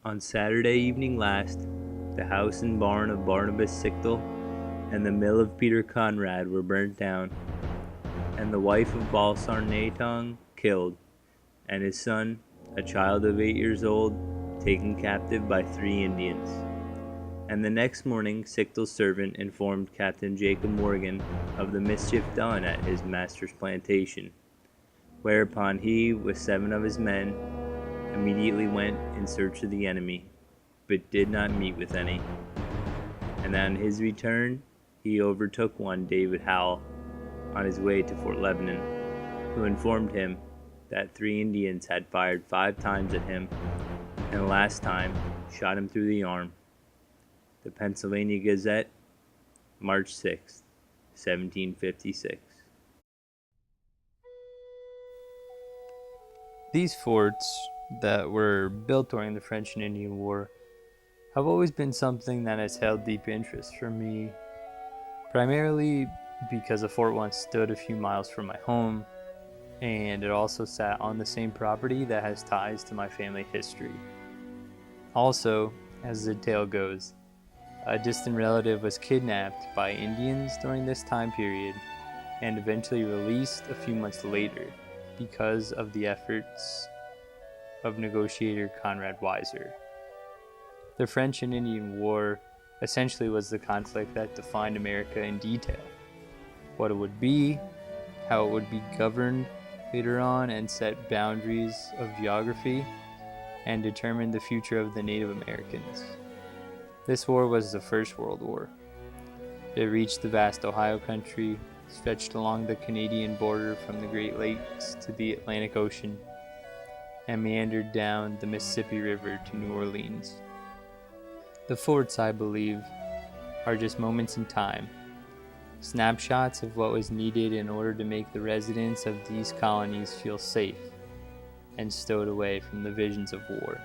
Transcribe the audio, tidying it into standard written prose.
On Saturday evening last, the house and barn of Barnabas Sichtel and the mill of Peter Conrad were burnt down, and the wife of Balsar Natong killed, and his son, a child of 8 years old, taken captive by 3 Indians. And the next morning Sichtel's servant informed Captain Jacob Morgan of the mischief done at his master's plantation, whereupon he, with 7 of his men, immediately went in search of the enemy, but did not meet with any. And on his return he overtook one David Howell on his way to Fort Lebanon, who informed him that 3 Indians had fired 5 times at him, and the last time shot him through the arm. The Pennsylvania Gazette, March 6, 1756. These forts that were built during the French and Indian War have always been something that has held deep interest for me, primarily because the fort once stood a few miles from my home, and it also sat on the same property that has ties to my family history. Also, as the tale goes, a distant relative was kidnapped by Indians during this time period and eventually released a few months later because of the efforts of negotiator Conrad Weiser. The French and Indian War essentially was the conflict that defined America in detail. What it would be, how it would be governed later on, and set boundaries of geography, and determine the future of the Native Americans. This war was the First World War. It reached the vast Ohio country, stretched along the Canadian border from the Great Lakes to the Atlantic Ocean, and meandered down the Mississippi River to New Orleans. The forts, I believe, are just moments in time, snapshots of what was needed in order to make the residents of these colonies feel safe and stowed away from the visions of war.